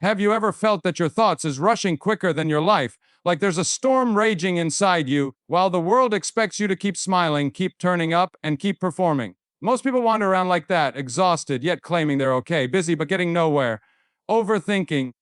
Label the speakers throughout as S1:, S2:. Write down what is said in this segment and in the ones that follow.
S1: Have you ever felt that your thoughts is rushing quicker than your life, like there's a storm raging inside you, while the world expects you to keep smiling, keep turning up, and keep performing? Most people wander around like that, exhausted, yet claiming they're okay, busy but getting nowhere, overthinking.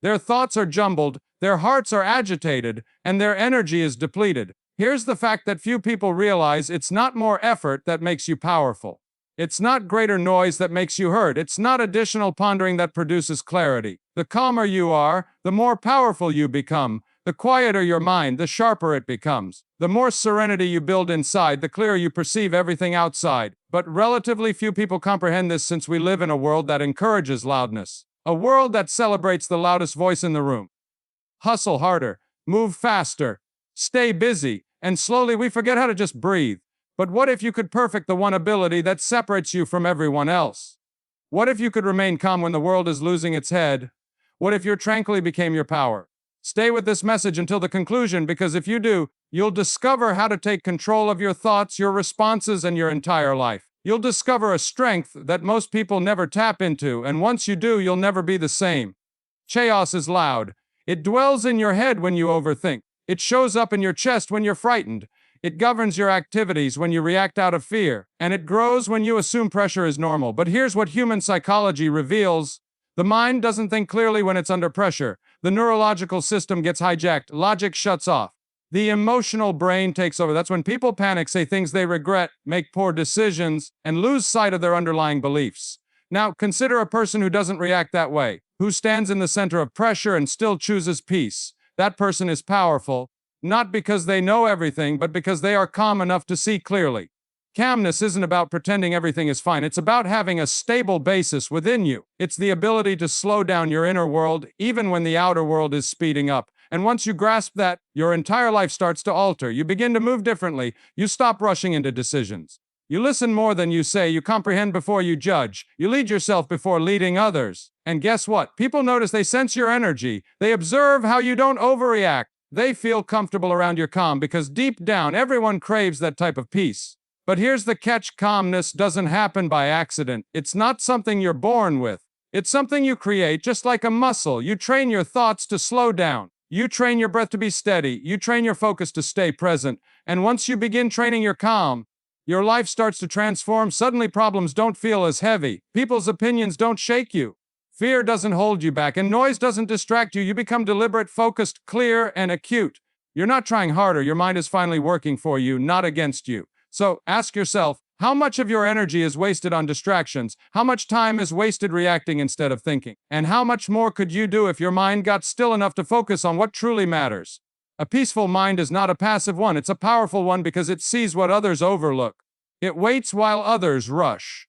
S1: Their thoughts are jumbled, their hearts are agitated, and their energy is depleted. Here's the fact that few people realize: it's not more effort that makes you powerful. It's not greater noise that makes you heard. It's not additional pondering that produces clarity. The calmer you are, the more powerful you become. The quieter your mind, the sharper it becomes. The more serenity you build inside, the clearer you perceive everything outside. But relatively few people comprehend this, since we live in a world that encourages loudness. A world that celebrates the loudest voice in the room. Hustle harder, move faster, stay busy, and slowly we forget how to just breathe. But what if you could perfect the one ability that separates you from everyone else? What if you could remain calm when the world is losing its head? What if your tranquility became your power? Stay with this message until the conclusion, because if you do, you'll discover how to take control of your thoughts, your responses, and your entire life. You'll discover a strength that most people never tap into, and once you do, you'll never be the same. Chaos is loud. It dwells in your head when you overthink. It shows up in your chest when you're frightened. It governs your activities when you react out of fear, and it grows when you assume pressure is normal. But here's what human psychology reveals: the mind doesn't think clearly when it's under pressure. The neurological system gets hijacked, logic shuts off. The emotional brain takes over. That's when people panic, say things they regret, make poor decisions, and lose sight of their underlying beliefs. Now, consider a person who doesn't react that way, who stands in the center of pressure and still chooses peace. That person is powerful, not because they know everything, but because they are calm enough to see clearly. Calmness isn't about pretending everything is fine. It's about having a stable basis within you. It's the ability to slow down your inner world, even when the outer world is speeding up. And once you grasp that, your entire life starts to alter. You begin to move differently. You stop rushing into decisions. You listen more than you say. You comprehend before you judge. You lead yourself before leading others. And guess what? People notice, they sense your energy. They observe how you don't overreact. They feel comfortable around your calm, because deep down, everyone craves that type of peace. But here's the catch: calmness doesn't happen by accident. It's not something you're born with. It's something you create, just like a muscle. You train your thoughts to slow down. You train your breath to be steady. You train your focus to stay present. And once you begin training your calm, your life starts to transform. Suddenly problems don't feel as heavy. People's opinions don't shake you. Fear doesn't hold you back, and noise doesn't distract you. You become deliberate, focused, clear, and acute. You're not trying harder. Your mind is finally working for you, not against you. So ask yourself, how much of your energy is wasted on distractions? How much time is wasted reacting instead of thinking? And how much more could you do if your mind got still enough to focus on what truly matters? A peaceful mind is not a passive one. It's a powerful one, because it sees what others overlook. It waits while others rush.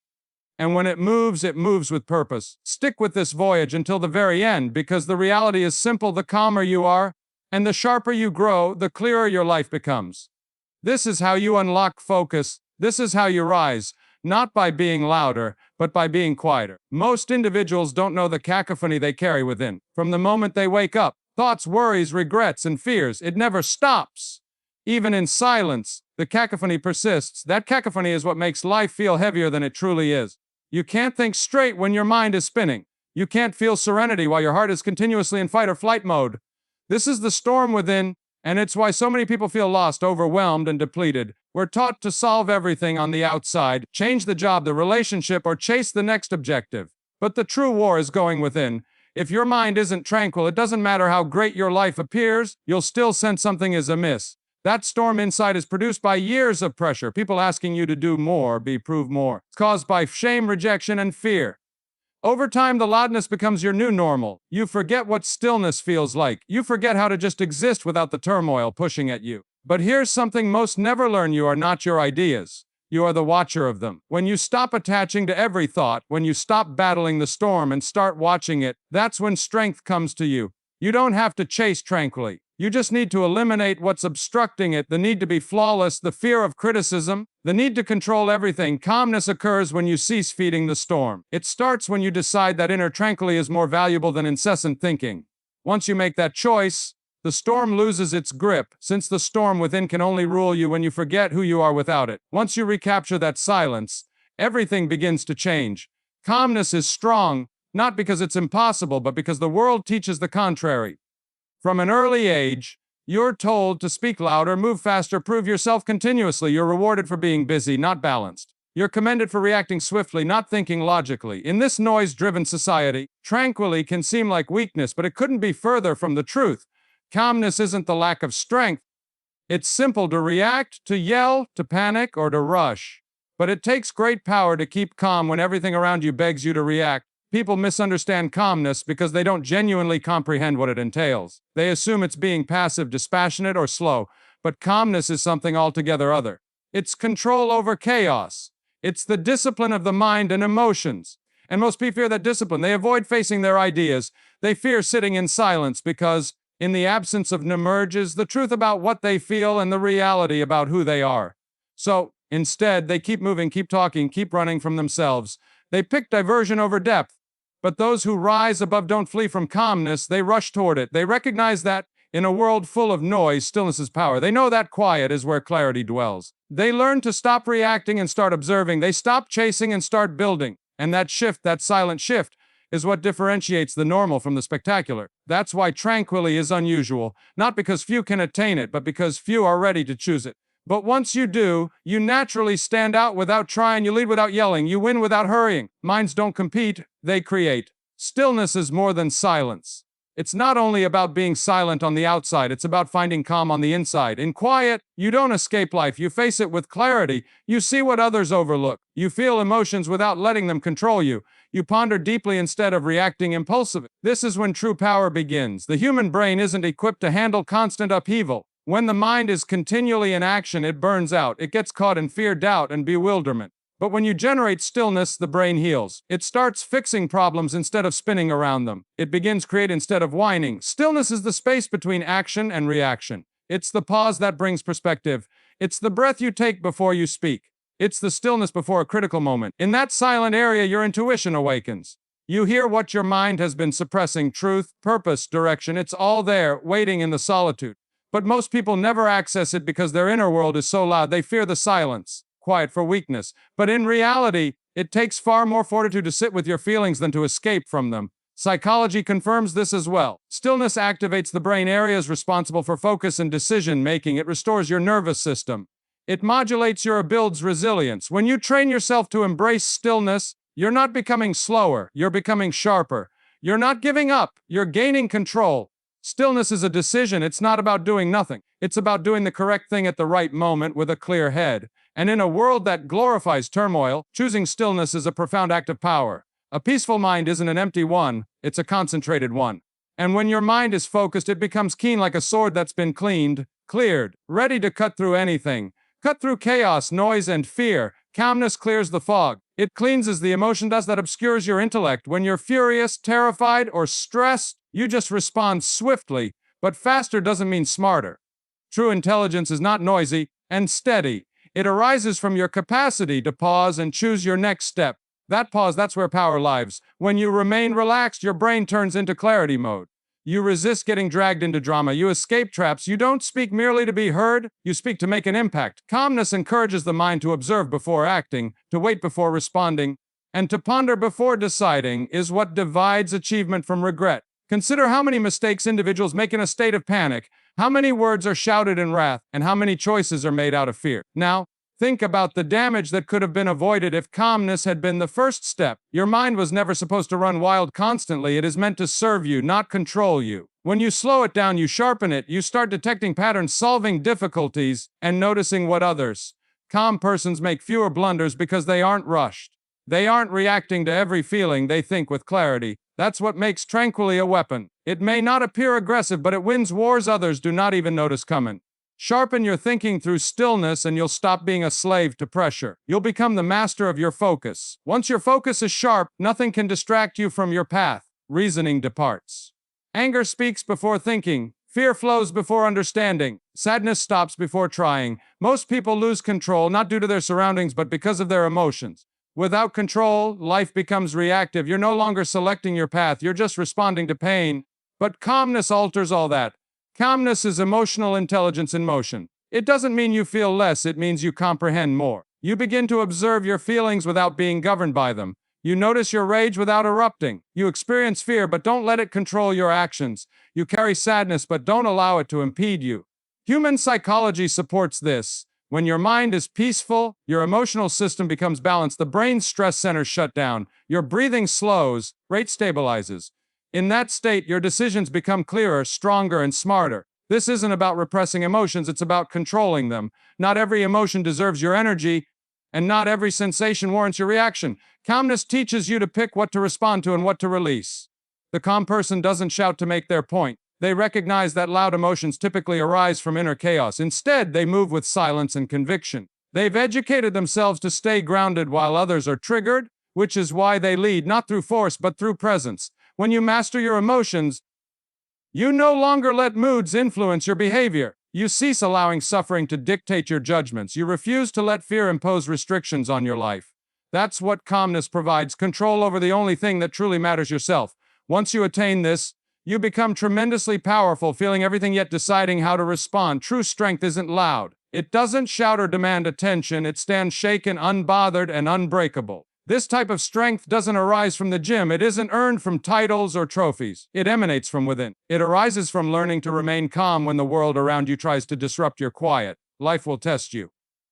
S1: And when it moves with purpose. Stick with this voyage until the very end, because the reality is simple: the calmer you are, and the sharper you grow, the clearer your life becomes. This is how you unlock focus. This is how you rise, not by being louder, but by being quieter. Most individuals don't know the cacophony they carry within. From the moment they wake up, thoughts, worries, regrets, and fears, it never stops. Even in silence, the cacophony persists. That cacophony is what makes life feel heavier than it truly is. You can't think straight when your mind is spinning. You can't feel serenity while your heart is continuously in fight or flight mode. This is the storm within, and it's why so many people feel lost, overwhelmed, and depleted. We're taught to solve everything on the outside, change the job, the relationship, or chase the next objective. But the true war is going within. If your mind isn't tranquil, it doesn't matter how great your life appears, you'll still sense something is amiss. That storm inside is produced by years of pressure, people asking you to do more, prove more. It's caused by shame, rejection, and fear. Over time, the loudness becomes your new normal. You forget what stillness feels like. You forget how to just exist without the turmoil pushing at you. But here's something most never learn: you are not your ideas. You are the watcher of them. When you stop attaching to every thought, when you stop battling the storm and start watching it, that's when strength comes to you. You don't have to chase tranquilly. You just need to eliminate what's obstructing it: the need to be flawless, the fear of criticism, the need to control everything. Calmness occurs when you cease feeding the storm. It starts when you decide that inner tranquility is more valuable than incessant thinking. Once you make that choice, the storm loses its grip, since the storm within can only rule you when you forget who you are without it. Once you recapture that silence, everything begins to change. Calmness is strong, not because it's impossible, but because the world teaches the contrary. From an early age, you're told to speak louder, move faster, prove yourself continuously. You're rewarded for being busy, not balanced. You're commended for reacting swiftly, not thinking logically. In this noise-driven society, tranquility can seem like weakness, but it couldn't be further from the truth. Calmness isn't the lack of strength. It's simple to react, to yell, to panic, or to rush. But it takes great power to keep calm when everything around you begs you to react. People misunderstand calmness because they don't genuinely comprehend what it entails. They assume it's being passive, dispassionate, or slow. But calmness is something altogether other. It's control over chaos. It's the discipline of the mind and emotions. And most people fear that discipline. They avoid facing their ideas. They fear sitting in silence because, in the absence of emerges the truth about what they feel and the reality about who they are. So, instead, they keep moving, keep talking, keep running from themselves. They pick diversion over depth. But those who rise above don't flee from calmness, they rush toward it. They recognize that, in a world full of noise, stillness is power. They know that quiet is where clarity dwells. They learn to stop reacting and start observing. They stop chasing and start building. And that shift, that silent shift, is what differentiates the normal from the spectacular. That's why tranquility is unusual, not because few can attain it, but because few are ready to choose it. But once you do, you naturally stand out without trying, you lead without yelling, you win without hurrying. Minds don't compete, they create. Stillness is more than silence. It's not only about being silent on the outside, it's about finding calm on the inside. In quiet, you don't escape life, you face it with clarity. You see what others overlook. You feel emotions without letting them control you. You ponder deeply instead of reacting impulsively. This is when true power begins. The human brain isn't equipped to handle constant upheaval. When the mind is continually in action, it burns out. It gets caught in fear, doubt, and bewilderment. But when you generate stillness, the brain heals. It starts fixing problems instead of spinning around them. It begins creating instead of whining. Stillness is the space between action and reaction. It's the pause that brings perspective. It's the breath you take before you speak. It's the stillness before a critical moment. In that silent area, your intuition awakens. You hear what your mind has been suppressing: truth, purpose, direction. It's all there, waiting in the solitude. But most people never access it because their inner world is so loud. They fear the silence. Quiet for weakness. But in reality, it takes far more fortitude to sit with your feelings than to escape from them. Psychology confirms this as well. Stillness activates the brain areas responsible for focus and decision-making. It restores your nervous system. It modulates your builds resilience. When you train yourself to embrace stillness, you're not becoming slower, you're becoming sharper. You're not giving up, you're gaining control. Stillness is a decision. It's not about doing nothing. It's about doing the correct thing at the right moment with a clear head. And in a world that glorifies turmoil, choosing stillness is a profound act of power. A peaceful mind isn't an empty one, it's a concentrated one. And when your mind is focused, it becomes keen like a sword that's been cleared, ready to cut through anything. Cut through chaos, noise, and fear. Calmness clears the fog. It cleanses the emotion dust that obscures your intellect. When you're furious, terrified, or stressed, you just respond swiftly, but faster doesn't mean smarter. True intelligence is not noisy and steady. It arises from your capacity to pause and choose your next step. That pause, that's where power lies. When you remain relaxed, your brain turns into clarity mode. You resist getting dragged into drama. You escape traps. You don't speak merely to be heard. You speak to make an impact. Calmness encourages the mind to observe before acting, to wait before responding, and to ponder before deciding is what divides achievement from regret. Consider how many mistakes individuals make in a state of panic, how many words are shouted in wrath, and how many choices are made out of fear. Now, think about the damage that could have been avoided if calmness had been the first step. Your mind was never supposed to run wild constantly. It is meant to serve you, not control you. When you slow it down, you sharpen it, you start detecting patterns, solving difficulties, and noticing what others. Calm persons make fewer blunders because they aren't rushed. They aren't reacting to every feeling. They think with clarity. That's what makes tranquility a weapon. It may not appear aggressive, but it wins wars others do not even notice coming. Sharpen your thinking through stillness and you'll stop being a slave to pressure. You'll become the master of your focus. Once your focus is sharp, nothing can distract you from your path. Reasoning departs. Anger speaks before thinking. Fear flows before understanding. Sadness stops before trying. Most people lose control not due to their surroundings but because of their emotions. Without control, life becomes reactive. You're no longer selecting your path. You're just responding to pain. But calmness alters all that. Calmness is emotional intelligence in motion. It doesn't mean you feel less, it means you comprehend more. You begin to observe your feelings without being governed by them. You notice your rage without erupting. You experience fear, but don't let it control your actions. You carry sadness, but don't allow it to impede you. Human psychology supports this. When your mind is peaceful, your emotional system becomes balanced, the brain's stress centers shut down, your breathing slows, rate stabilizes. In that state, your decisions become clearer, stronger, and smarter. This isn't about repressing emotions, it's about controlling them. Not every emotion deserves your energy, and not every sensation warrants your reaction. Calmness teaches you to pick what to respond to and what to release. The calm person doesn't shout to make their point. They recognize that loud emotions typically arise from inner chaos. Instead, they move with silence and conviction. They've educated themselves to stay grounded while others are triggered, which is why they lead not through force but through presence. When you master your emotions, you no longer let moods influence your behavior. You cease allowing suffering to dictate your judgments. You refuse to let fear impose restrictions on your life. That's what calmness provides, control over the only thing that truly matters, yourself. Once you attain this, you become tremendously powerful, feeling everything yet deciding how to respond. True strength isn't loud. It doesn't shout or demand attention. It stands shaken, unbothered, and unbreakable. This type of strength doesn't arise from the gym. It isn't earned from titles or trophies. It emanates from within. It arises from learning to remain calm when the world around you tries to disrupt your quiet. Life will test you.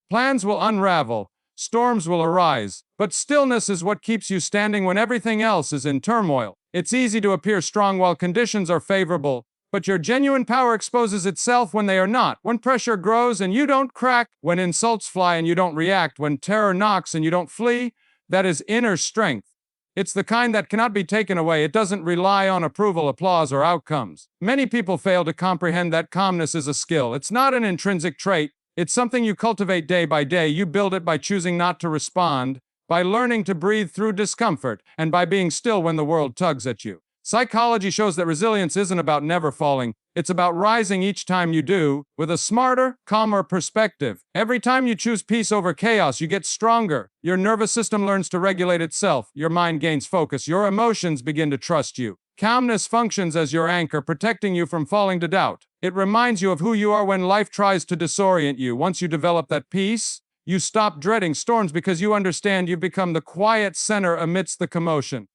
S1: Plans will unravel. Storms will arise. But stillness is what keeps you standing when everything else is in turmoil. It's easy to appear strong while conditions are favorable, but your genuine power exposes itself when they are not. When pressure grows and you don't crack, when insults fly and you don't react, when terror knocks and you don't flee, that is inner strength. It's the kind that cannot be taken away. It doesn't rely on approval, applause, or outcomes. Many people fail to comprehend that calmness is a skill. It's not an intrinsic trait. It's something you cultivate day by day. You build it by choosing not to respond, by learning to breathe through discomfort, and by being still when the world tugs at you. Psychology shows that resilience isn't about never falling. It's about rising each time you do, with a smarter, calmer perspective. Every time you choose peace over chaos, you get stronger. Your nervous system learns to regulate itself. Your mind gains focus. Your emotions begin to trust you. Calmness functions as your anchor, protecting you from falling to doubt. It reminds you of who you are when life tries to disorient you. Once you develop that peace, you stop dreading storms because you understand you've become the quiet center amidst the commotion.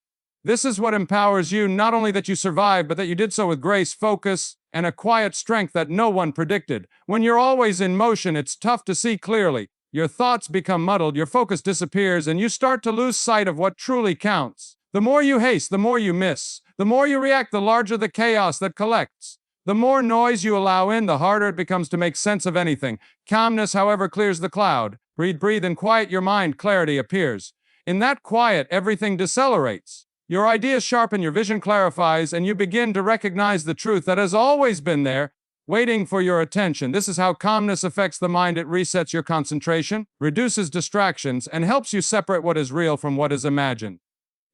S1: This is what empowers you, not only that you survived, but that you did so with grace, focus, and a quiet strength that no one predicted. When you're always in motion, it's tough to see clearly. Your thoughts become muddled, your focus disappears, and you start to lose sight of what truly counts. The more you haste, the more you miss. The more you react, the larger the chaos that collects. The more noise you allow in, the harder it becomes to make sense of anything. Calmness, however, clears the cloud. Breathe, and quiet your mind. Clarity appears. In that quiet, everything decelerates. Your ideas sharpen, your vision clarifies, and you begin to recognize the truth that has always been there, waiting for your attention. This is how calmness affects the mind. It resets your concentration, reduces distractions, and helps you separate what is real from what is imagined.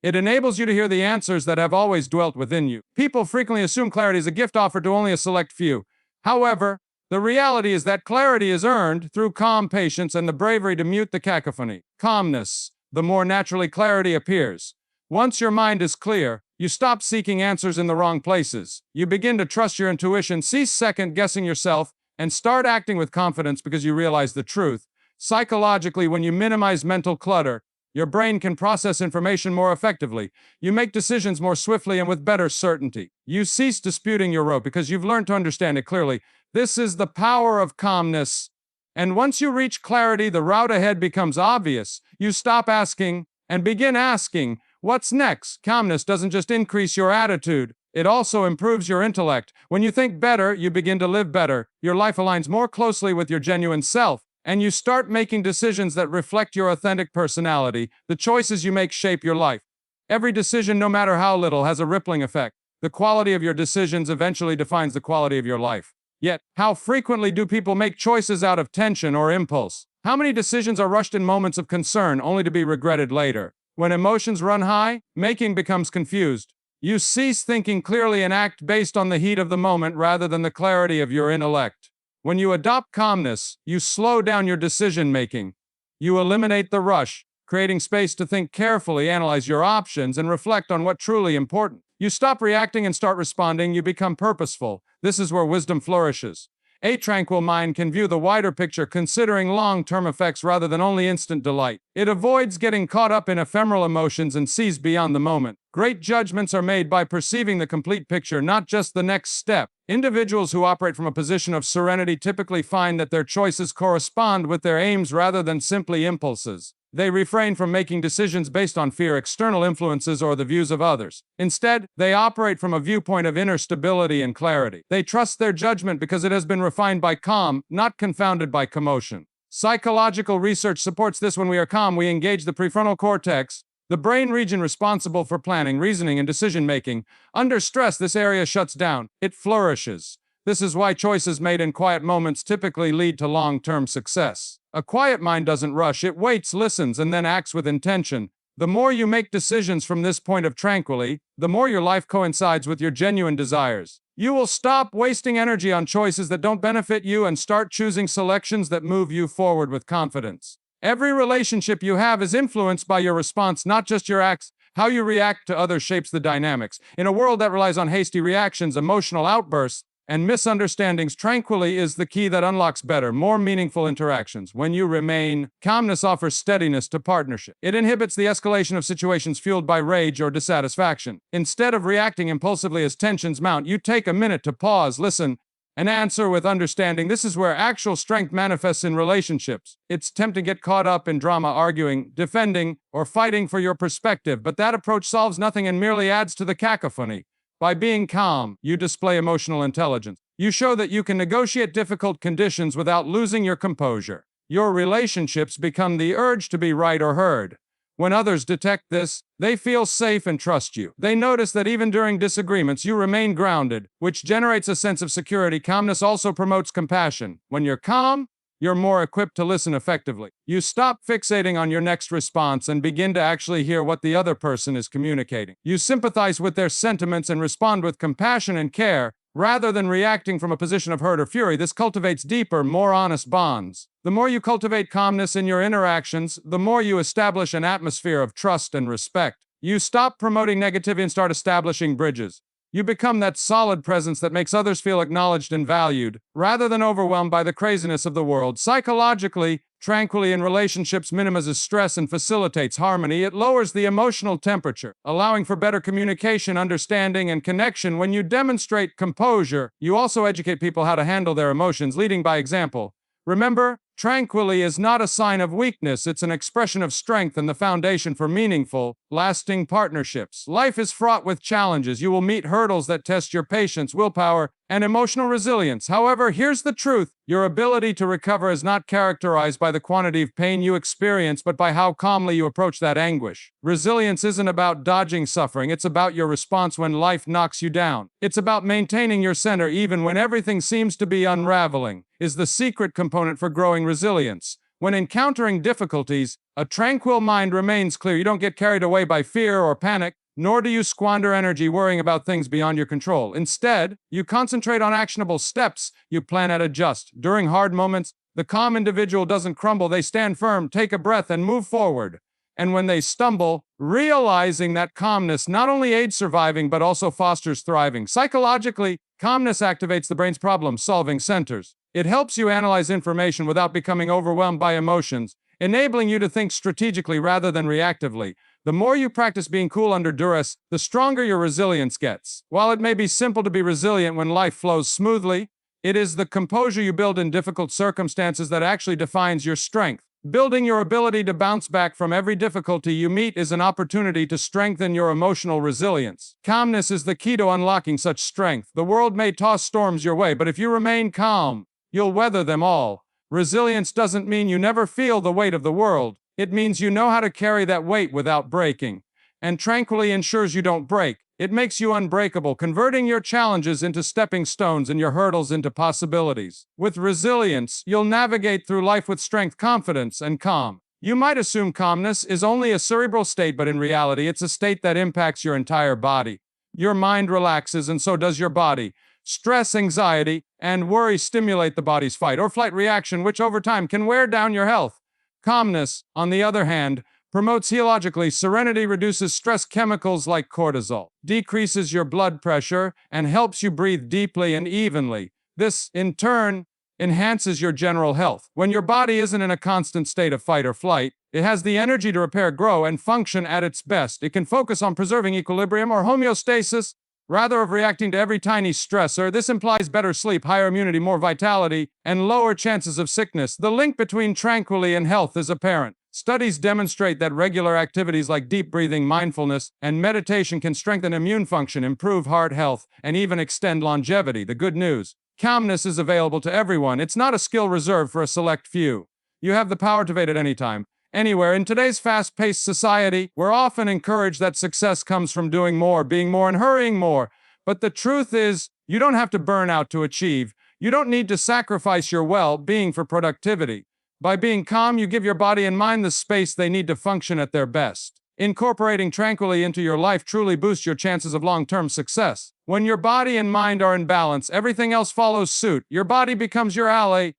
S1: It enables you to hear the answers that have always dwelt within you. People frequently assume clarity is a gift offered to only a select few. However, the reality is that clarity is earned through calm patience and the bravery to mute the cacophony. Calmness, the more naturally clarity appears. Once your mind is clear, you stop seeking answers in the wrong places. You begin to trust your intuition, cease second-guessing yourself, and start acting with confidence because you realize the truth. Psychologically, when you minimize mental clutter, your brain can process information more effectively. You make decisions more swiftly and with better certainty. You cease disputing your route because you've learned to understand it clearly. This is the power of calmness. And once you reach clarity, the route ahead becomes obvious. You stop asking and begin asking, what's next? Calmness doesn't just increase your attitude, it also improves your intellect. When you think better, you begin to live better. Your life aligns more closely with your genuine self. And you start making decisions that reflect your authentic personality. The choices you make shape your life. Every decision, no matter how little, has a rippling effect. The quality of your decisions eventually defines the quality of your life. Yet, how frequently do people make choices out of tension or impulse? How many decisions are rushed in moments of concern only to be regretted later? When emotions run high, making becomes confused. You cease thinking clearly and act based on the heat of the moment rather than the clarity of your intellect. When you adopt calmness, you slow down your decision-making. You eliminate the rush, creating space to think carefully, analyze your options, and reflect on what's truly important. You stop reacting and start responding. You become purposeful. This is where wisdom flourishes. A tranquil mind can view the wider picture, considering long-term effects rather than only instant delight. It avoids getting caught up in ephemeral emotions and sees beyond the moment. Great judgments are made by perceiving the complete picture, not just the next step. Individuals who operate from a position of serenity typically find that their choices correspond with their aims rather than simply impulses. They refrain from making decisions based on fear, external influences, or the views of others. Instead, they operate from a viewpoint of inner stability and clarity. They trust their judgment because it has been refined by calm, not confounded by commotion. Psychological research supports this. When we are calm, we engage the prefrontal cortex, the brain region responsible for planning, reasoning, and decision-making. Under stress, this area shuts down. It flourishes. This is why choices made in quiet moments typically lead to long-term success. A quiet mind doesn't rush, it waits, listens, and then acts with intention. The more you make decisions from this point of tranquility, the more your life coincides with your genuine desires. You will stop wasting energy on choices that don't benefit you and start choosing selections that move you forward with confidence. Every relationship you have is influenced by your response, not just your acts. How you react to others shapes the dynamics. In a world that relies on hasty reactions, emotional outbursts, and misunderstandings, tranquility is the key that unlocks better, more meaningful interactions. When you remain, calmness offers steadiness to partnership. It inhibits the escalation of situations fueled by rage or dissatisfaction. Instead of reacting impulsively as tensions mount, you take a minute to pause, listen, and answer with understanding. This is where actual strength manifests in relationships. It's tempting to get caught up in drama, arguing, defending, or fighting for your perspective, but that approach solves nothing and merely adds to the cacophony. By being calm, you display emotional intelligence. You show that you can negotiate difficult conditions without losing your composure. Your relationships become the urge to be right or heard. When others detect this, they feel safe and trust you. They notice that even during disagreements, you remain grounded, which generates a sense of security. Calmness also promotes compassion. When you're calm, you're more equipped to listen effectively. You stop fixating on your next response and begin to actually hear what the other person is communicating. You sympathize with their sentiments and respond with compassion and care, rather than reacting from a position of hurt or fury. This cultivates deeper, more honest bonds. The more you cultivate calmness in your interactions, the more you establish an atmosphere of trust and respect. You stop promoting negativity and start establishing bridges. You become that solid presence that makes others feel acknowledged and valued, rather than overwhelmed by the craziness of the world. Psychologically, tranquility in relationships minimizes stress and facilitates harmony. It lowers the emotional temperature, allowing for better communication, understanding, and connection. When you demonstrate composure, you also educate people how to handle their emotions, leading by example. Remember, tranquility is not a sign of weakness, it's an expression of strength and the foundation for meaningful, lasting partnerships. Life is fraught with challenges. You will meet hurdles that test your patience, willpower, and emotional resilience. However, here's the truth. Your ability to recover is not characterized by the quantity of pain you experience, but by how calmly you approach that anguish. Resilience isn't about dodging suffering, it's about your response when life knocks you down. It's about maintaining your center even when everything seems to be unraveling, is the secret component for growing resilience. When encountering difficulties, a tranquil mind remains clear. You don't get carried away by fear or panic, nor do you squander energy worrying about things beyond your control. Instead, you concentrate on actionable steps. You plan and adjust. During hard moments, the calm individual doesn't crumble. They stand firm, take a breath, and move forward. And when they stumble, realizing that calmness not only aids surviving but also fosters thriving. Psychologically, calmness activates the brain's problem-solving centers. It helps you analyze information without becoming overwhelmed by emotions, enabling you to think strategically rather than reactively. The more you practice being cool under duress, the stronger your resilience gets. While it may be simple to be resilient when life flows smoothly, it is the composure you build in difficult circumstances that actually defines your strength. Building your ability to bounce back from every difficulty you meet is an opportunity to strengthen your emotional resilience. Calmness is the key to unlocking such strength. The world may toss storms your way, but if you remain calm, you'll weather them all. Resilience doesn't mean you never feel the weight of the world. It means you know how to carry that weight without breaking. And tranquility ensures you don't break. It makes you unbreakable, converting your challenges into stepping stones and your hurdles into possibilities. With resilience, you'll navigate through life with strength, confidence, and calm. You might assume calmness is only a cerebral state, but in reality, it's a state that impacts your entire body. Your mind relaxes, and so does your body. Stress, anxiety, and worry stimulate the body's fight or flight reaction, which over time can wear down your health. Calmness, on the other hand, promotes healologically. Serenity reduces stress chemicals like cortisol, decreases your blood pressure, and helps you breathe deeply and evenly. This, in turn, enhances your general health. When your body isn't in a constant state of fight or flight, it has the energy to repair, grow, and function at its best. It can focus on preserving equilibrium or homeostasis rather of reacting to every tiny stressor. This implies better sleep, higher immunity, more vitality, and lower chances of sickness. The link between tranquility and health is apparent. Studies demonstrate that regular activities like deep breathing, mindfulness, and meditation can strengthen immune function, improve heart health, and even extend longevity. The good news: calmness is available to everyone. It's not a skill reserved for a select few. You have the power to activate it anytime, anywhere. In today's fast-paced society, we're often encouraged that success comes from doing more, being more, and hurrying more. But the truth is, you don't have to burn out to achieve. You don't need to sacrifice your well-being for productivity. By being calm, you give your body and mind the space they need to function at their best. Incorporating tranquility into your life truly boosts your chances of long-term success. When your body and mind are in balance, everything else follows suit. Your body becomes your ally.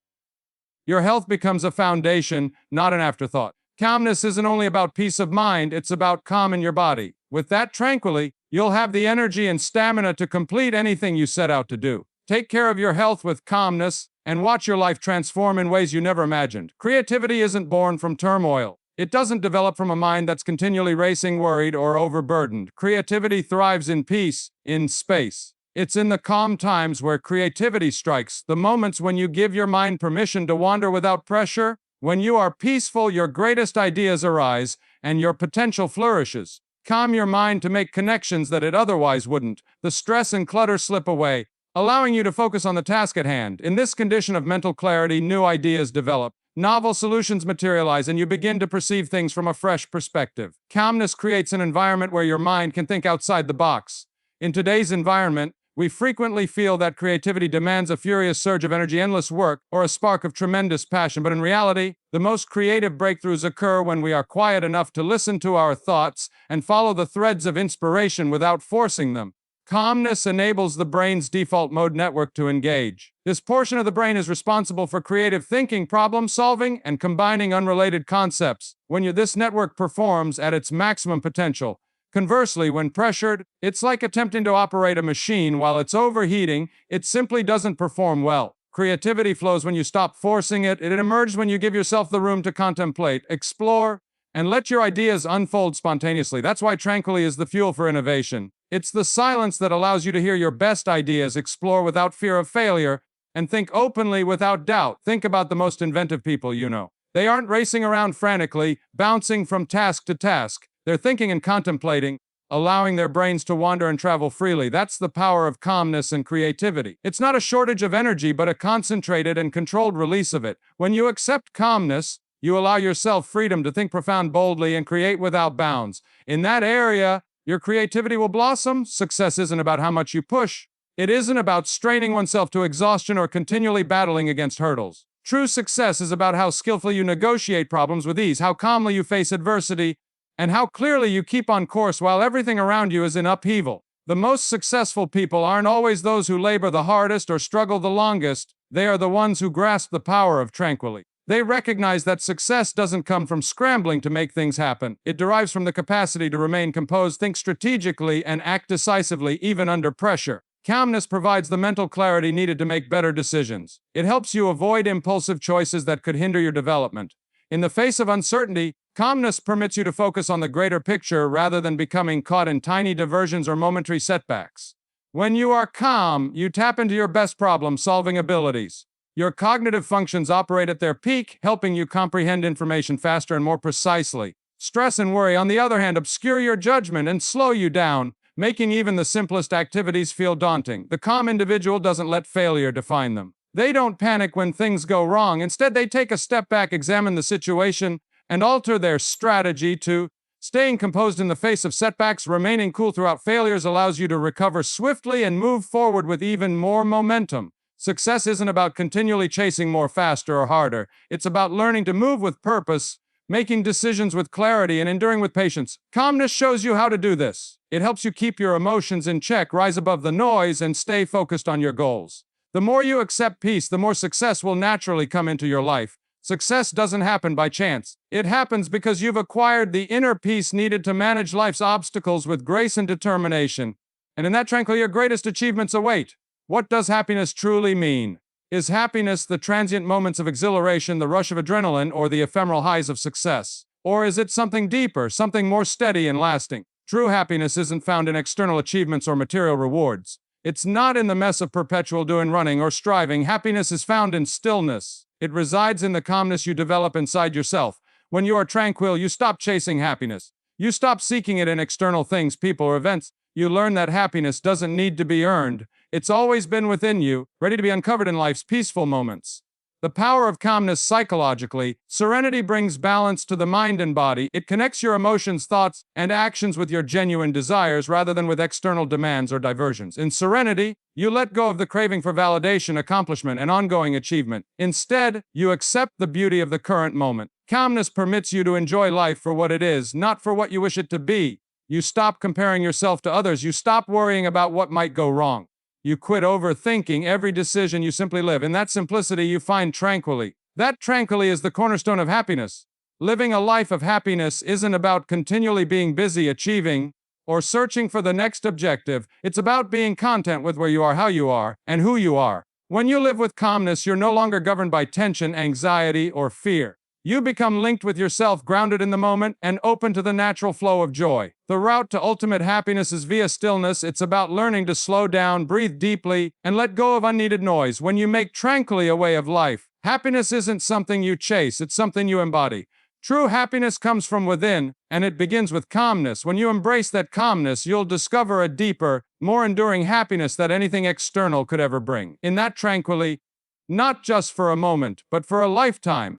S1: Your health becomes a foundation, not an afterthought. Calmness isn't only about peace of mind, it's about calm in your body. With that tranquility, you'll have the energy and stamina to complete anything you set out to do. Take care of your health with calmness, and watch your life transform in ways you never imagined. Creativity isn't born from turmoil. It doesn't develop from a mind that's continually racing, worried, or overburdened. Creativity thrives in peace, in space. It's in the calm times where creativity strikes, the moments when you give your mind permission to wander without pressure. When you are peaceful, your greatest ideas arise, and your potential flourishes. Calm your mind to make connections that it otherwise wouldn't. The stress and clutter slip away, allowing you to focus on the task at hand. In this condition of mental clarity, new ideas develop, novel solutions materialize, and you begin to perceive things from a fresh perspective. Calmness creates an environment where your mind can think outside the box. In today's environment, we frequently feel that creativity demands a furious surge of energy, endless work, or a spark of tremendous passion. But in reality, the most creative breakthroughs occur when we are quiet enough to listen to our thoughts and follow the threads of inspiration without forcing them. Calmness enables the brain's default mode network to engage. This portion of the brain is responsible for creative thinking, problem solving, and combining unrelated concepts. When this network performs at its maximum potential. Conversely, when pressured, it's like attempting to operate a machine while it's overheating. It simply doesn't perform well. Creativity flows when you stop forcing it. It emerges when you give yourself the room to contemplate, explore, and let your ideas unfold spontaneously. That's why tranquility is the fuel for innovation. It's the silence that allows you to hear your best ideas, explore without fear of failure, and think openly without doubt. Think about the most inventive people you know. They aren't racing around frantically, bouncing from task to task. They're thinking and contemplating, allowing their brains to wander and travel freely. That's the power of calmness and creativity. It's not a shortage of energy, but a concentrated and controlled release of it. When you accept calmness, you allow yourself freedom to think profound, boldly, and create without bounds. In that area, your creativity will blossom. Success isn't about how much you push. It isn't about straining oneself to exhaustion or continually battling against hurdles. True success is about how skillfully you negotiate problems with ease, how calmly you face adversity, and how clearly you keep on course while everything around you is in upheaval. The most successful people aren't always those who labor the hardest or struggle the longest. They are the ones who grasp the power of tranquility. They recognize that success doesn't come from scrambling to make things happen. It derives from the capacity to remain composed, think strategically, and act decisively even under pressure. Calmness provides the mental clarity needed to make better decisions. It helps you avoid impulsive choices that could hinder your development. In the face of uncertainty, calmness permits you to focus on the greater picture rather than becoming caught in tiny diversions or momentary setbacks. When you are calm, you tap into your best problem-solving abilities. Your cognitive functions operate at their peak, helping you comprehend information faster and more precisely. Stress and worry, on the other hand, obscure your judgment and slow you down, making even the simplest activities feel daunting. The calm individual doesn't let failure define them. They don't panic when things go wrong. Instead, they take a step back, examine the situation, and alter their strategy to staying composed in the face of setbacks. Remaining cool throughout failures allows you to recover swiftly and move forward with even more momentum. Success isn't about continually chasing more, faster, or harder. It's about learning to move with purpose, making decisions with clarity, and enduring with patience. Calmness shows you how to do this. It helps you keep your emotions in check, rise above the noise, and stay focused on your goals. The more you accept peace, the more success will naturally come into your life. Success doesn't happen by chance. It happens because you've acquired the inner peace needed to manage life's obstacles with grace and determination. And in that tranquility, your greatest achievements await. What does happiness truly mean? Is happiness the transient moments of exhilaration, the rush of adrenaline, or the ephemeral highs of success? Or is it something deeper, something more steady and lasting? True happiness isn't found in external achievements or material rewards. It's not in the mess of perpetual doing, running, or striving. Happiness is found in stillness. It resides in the calmness you develop inside yourself. When you are tranquil, you stop chasing happiness. You stop seeking it in external things, people, or events. You learn that happiness doesn't need to be earned. It's always been within you, ready to be uncovered in life's peaceful moments. The power of calmness psychologically. Serenity brings balance to the mind and body. It connects your emotions, thoughts, and actions with your genuine desires rather than with external demands or diversions. In serenity, you let go of the craving for validation, accomplishment, and ongoing achievement. Instead, you accept the beauty of the current moment. Calmness permits you to enjoy life for what it is, not for what you wish it to be. You stop comparing yourself to others. You stop worrying about what might go wrong. You quit overthinking every decision. You simply live. In that simplicity, you find tranquility. That tranquility is the cornerstone of happiness. Living a life of happiness isn't about continually being busy, achieving, or searching for the next objective. It's about being content with where you are, how you are, and who you are. When you live with calmness, you're no longer governed by tension, anxiety, or fear. You become linked with yourself, grounded in the moment, and open to the natural flow of joy. The route to ultimate happiness is via stillness. It's about learning to slow down, breathe deeply, and let go of unneeded noise. When you make tranquility a way of life, happiness isn't something you chase, it's something you embody. True happiness comes from within, and it begins with calmness. When you embrace that calmness, you'll discover a deeper, more enduring happiness that anything external could ever bring. In that tranquility, not just for a moment, but for a lifetime,